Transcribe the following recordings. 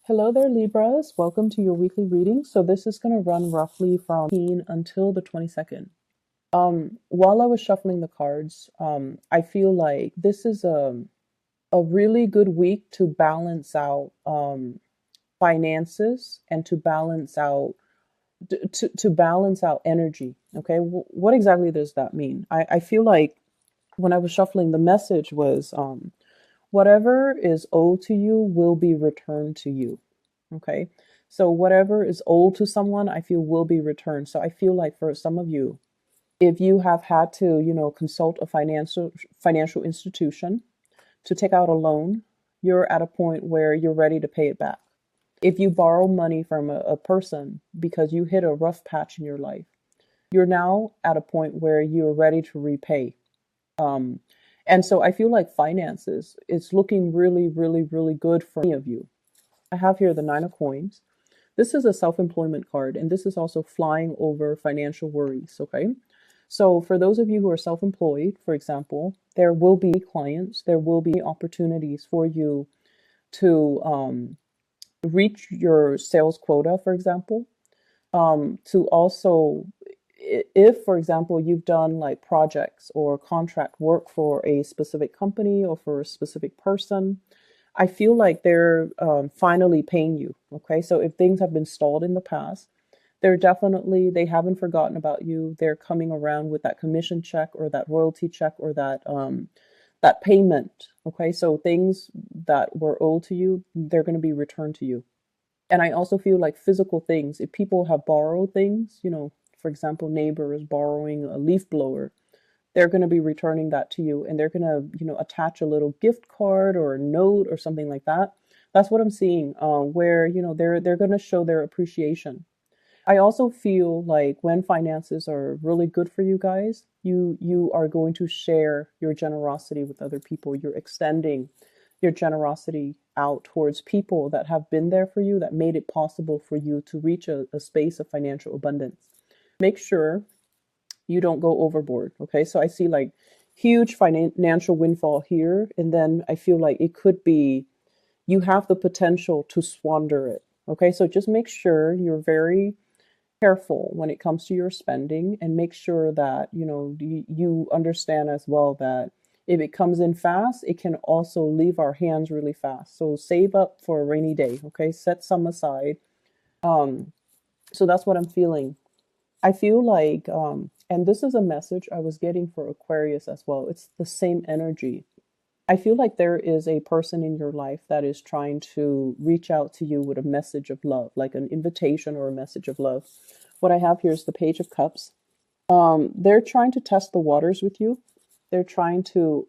Hello there, Libras. Welcome to your weekly reading. So this is going to run roughly from 18 until the 22nd. While I was shuffling the cards, I feel like this is a really good week to balance out finances and to balance out to balance out energy. Okay, what exactly does that mean? I feel like when I was shuffling, the message was whatever is owed to you will be returned to you. Okay. So whatever is owed to someone, I feel will be returned. So I feel like for some of you, if you have had to, consult a financial institution to take out a loan, you're at a point where you're ready to pay it back. If you borrow money from a person because you hit a rough patch in your life, you're now at a point where you're ready to repay. Um, and so I feel like finances, it's looking really, really, really good for many of you. I have here the Nine of Coins. This is a self-employment card, and this is also flying over financial worries, okay? So for those of you who are self-employed, for example, there will be clients, there will be opportunities for you to reach your sales quota, for example. To also, if, for example, you've done like projects or contract work for a specific company or for a specific person, I feel like they're finally paying you. Okay. So if things have been stalled in the past, they haven't forgotten about you. They're coming around with that commission check or that royalty check or that payment. Okay. So things that were owed to you, they're going to be returned to you. And I also feel like physical things, if people have borrowed things, for example, neighbors borrowing a leaf blower, they're going to be returning that to you, and they're going to attach a little gift card or a note or something like that. That's what I'm seeing, where they're going to show their appreciation. I also feel like when finances are really good for you guys, you are going to share your generosity with other people. You're extending your generosity out towards people that have been there for you, that made it possible for you to reach a space of financial abundance. Make sure you don't go overboard. Okay. So I see like huge financial windfall here. And then I feel like it could be, you have the potential to squander it. Okay. So just make sure you're very careful when it comes to your spending, and make sure that, you understand as well that if it comes in fast, it can also leave our hands really fast. So save up for a rainy day. Okay. Set some aside. Um, so that's what I'm feeling. I feel like, and this is a message I was getting for Aquarius as well. It's the same energy. I feel like there is a person in your life that is trying to reach out to you with a message of love, like an invitation or a message of love. What I have here is the Page of Cups. They're trying to test the waters with you. They're trying to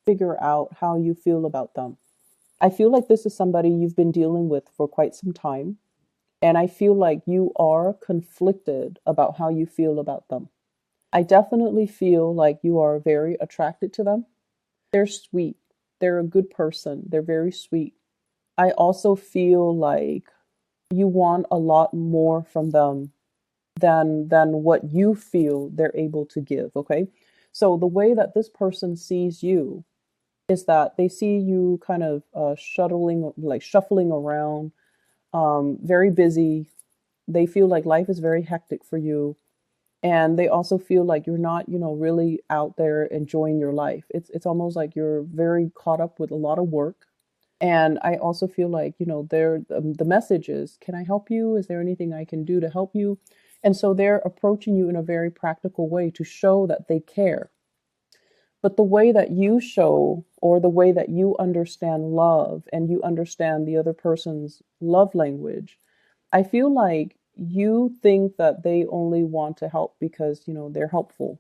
figure out how you feel about them. I feel like this is somebody you've been dealing with for quite some time. And I feel like you are conflicted about how you feel about them. I definitely feel like you are very attracted to them. They're sweet. They're a good person. They're very sweet. I also feel like you want a lot more from them than what you feel they're able to give, okay? So the way that this person sees you is that they see you kind of shuffling around, very busy. They feel like life is very hectic for you. And they also feel like you're not, really out there enjoying your life. It's almost like you're very caught up with a lot of work. And I also feel like, the message is, can I help you? Is there anything I can do to help you? And so they're approaching you in a very practical way to show that they care. But the way that you show, or the way that you understand love and you understand the other person's love language, I feel like you think that they only want to help because, they're helpful.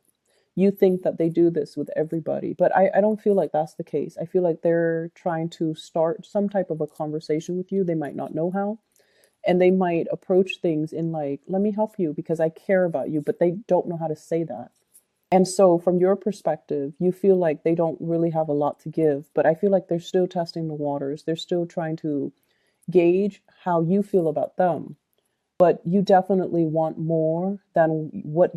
You think that they do this with everybody, but I don't feel like that's the case. I feel like they're trying to start some type of a conversation with you. They might not know how, and they might approach things in like, let me help you because I care about you, but they don't know how to say that. And so from your perspective, you feel like they don't really have a lot to give, but I feel like they're still testing the waters. They're still trying to gauge how you feel about them. But you definitely want more than what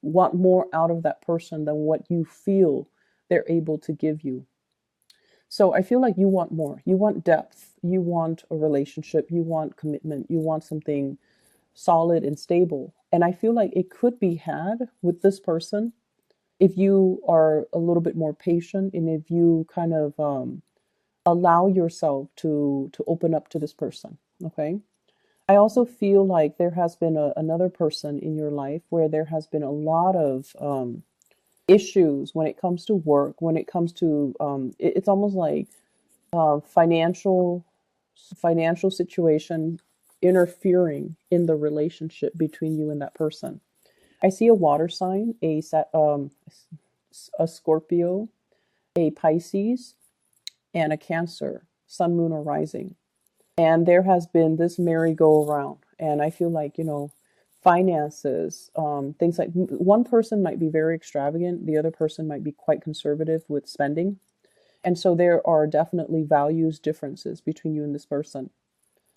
want more out of that person than what you feel they're able to give you. So I feel like you want more. You want depth. You want a relationship. You want commitment. You want something solid and stable. And I feel like it could be had with this person if you are a little bit more patient and if you kind of allow yourself to open up to this person. Okay. I also feel like there has been another person in your life where there has been a lot of issues when it comes to work, when it comes to it's almost like financial situation interfering in the relationship between you and that person. I see a water sign, a Scorpio, a Pisces, and a Cancer, Sun, Moon, or Rising. And there has been this merry-go-round. And I feel like, finances, things like one person might be very extravagant, the other person might be quite conservative with spending. And so there are definitely values differences between you and this person.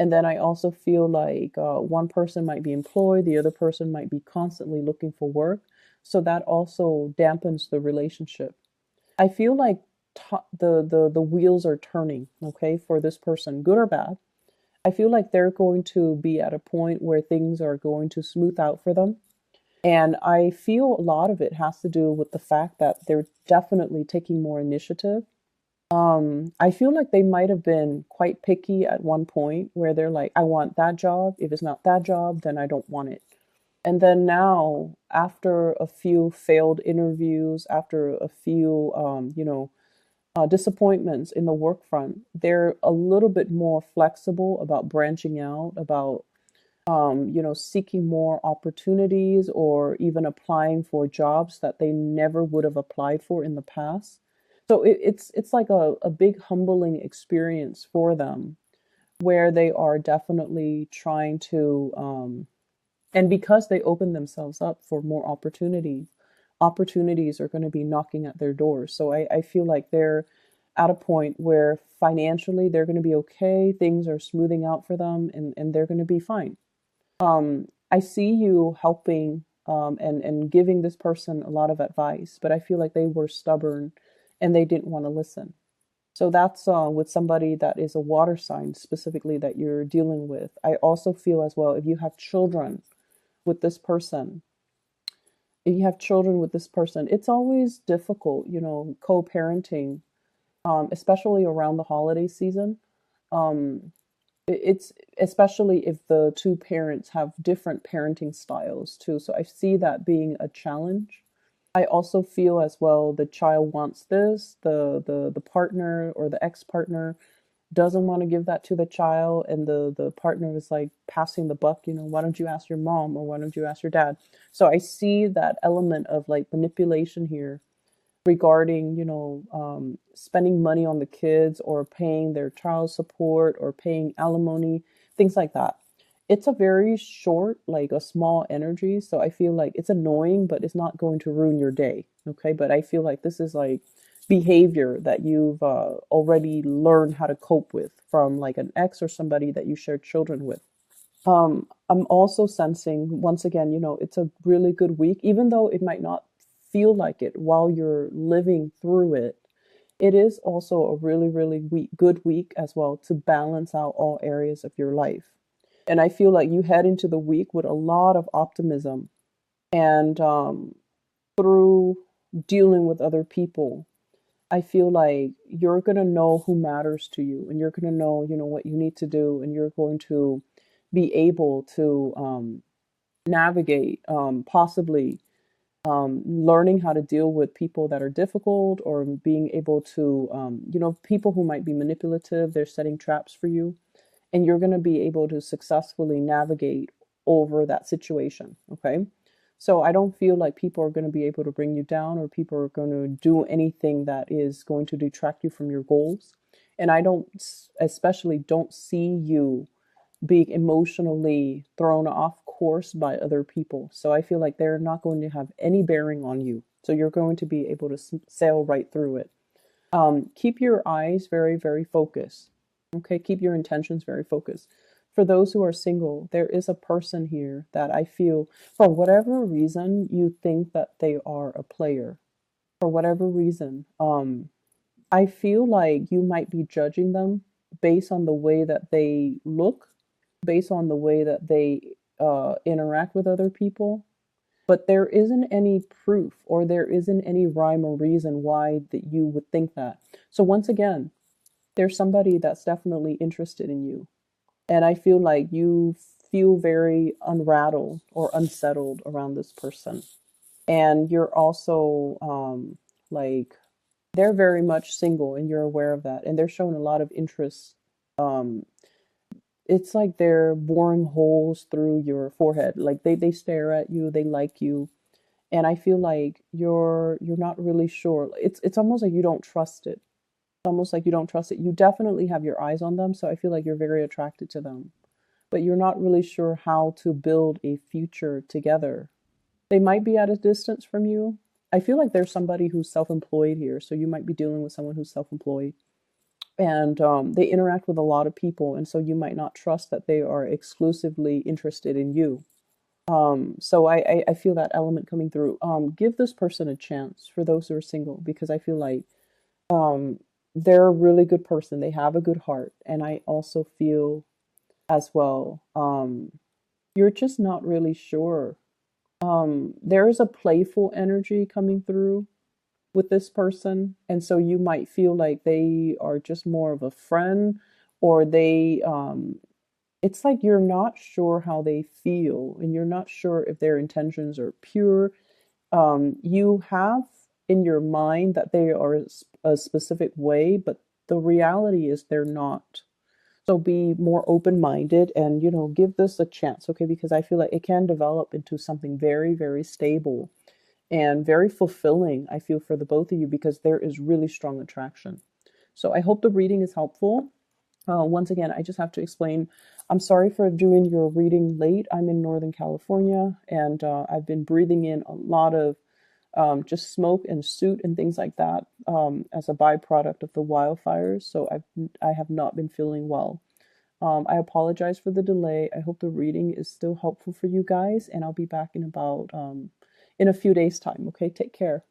And then I also feel like one person might be employed, the other person might be constantly looking for work. So that also dampens the relationship. I feel like the wheels are turning, okay, for this person, good or bad. I feel like they're going to be at a point where things are going to smooth out for them. And I feel a lot of it has to do with the fact that they're definitely taking more initiative. I feel like they might have been quite picky at one point where they're like, I want that job. If it's not that job, then I don't want it. And then now, after a few failed interviews, after a few, disappointments in the work front, they're a little bit more flexible about branching out, about seeking more opportunities or even applying for jobs that they never would have applied for in the past. So it's like a big humbling experience for them where they are definitely trying to and because they open themselves up for more opportunities are going to be knocking at their doors. So I feel like they're at a point where financially they're going to be okay, things are smoothing out for them and they're going to be fine. I see you helping and giving this person a lot of advice, but I feel like they were stubborn and they didn't want to listen. So that's with somebody that is a water sign specifically that you're dealing with. I also feel as well if you have children with this person, it's always difficult, co-parenting, especially around the holiday season. Um, it's especially if the two parents have different parenting styles too. So I see that being a challenge. I also feel as well the child wants this, the partner or the ex-partner doesn't want to give that to the child and the partner is like passing the buck, why don't you ask your mom or why don't you ask your dad? So I see that element of like manipulation here regarding, spending money on the kids or paying their child support or paying alimony, things like that. It's a very short, like a small energy. So I feel like it's annoying, but it's not going to ruin your day. Okay. But I feel like this is like behavior that you've already learned how to cope with from like an ex or somebody that you shared children with. I'm also sensing once again, it's a really good week, even though it might not feel like it while you're living through it. It is also a really, really good week as well to balance out all areas of your life. And I feel like you head into the week with a lot of optimism and through dealing with other people. I feel like you're going to know who matters to you and you're going to know, what you need to do and you're going to be able to navigate possibly learning how to deal with people that are difficult or being able to, people who might be manipulative, they're setting traps for you and you're going to be able to successfully navigate over that situation. Okay. So I don't feel like people are going to be able to bring you down or people are going to do anything that is going to detract you from your goals. And I don't, especially don't see you being emotionally thrown off course by other people. So I feel like they're not going to have any bearing on you. So you're going to be able to sail right through it. Keep your eyes very, very focused. Okay, keep your intentions very focused. For those who are single, there is a person here that I feel, for whatever reason, you think that they are a player. For whatever reason, I feel like you might be judging them based on the way that they look, based on the way that they interact with other people. But there isn't any proof or there isn't any rhyme or reason why that you would think that. So once again, there's somebody that's definitely interested in you. And I feel like you feel very unrattled or unsettled around this person. And you're also like they're very much single and you're aware of that. And they're showing a lot of interest. Um, it's like they're boring holes through your forehead. Like they stare at you, they like you. And I feel like you're not really sure. It's almost like you don't trust it. Almost like you don't trust it. You definitely have your eyes on them, so I feel like you're very attracted to them. But you're not really sure how to build a future together. They might be at a distance from you. I feel like there's somebody who's self-employed here, so you might be dealing with someone who's self-employed. And they interact with a lot of people, and so you might not trust that they are exclusively interested in you. So I feel that element coming through. Give this person a chance for those who are single because I feel like um, they're a really good person. They have a good heart. And I also feel as well, you're just not really sure. There is a playful energy coming through with this person. And so you might feel like they are just more of a friend or it's like you're not sure how they feel and you're not sure if their intentions are pure. You have in your mind that they are a specific way, but the reality is they're not. So be more open minded and, give this a chance, okay? Because I feel like it can develop into something very, very stable and very fulfilling, I feel, for the both of you because there is really strong attraction. So I hope the reading is helpful. Once again, I just have to explain. I'm sorry for doing your reading late. I'm in Northern California and I've been breathing in a lot of just smoke and soot and things like that as a byproduct of the wildfires. So I have not been feeling well. I apologize for the delay. I hope the reading is still helpful for you guys, and I'll be back in about in a few days' time. Okay, take care.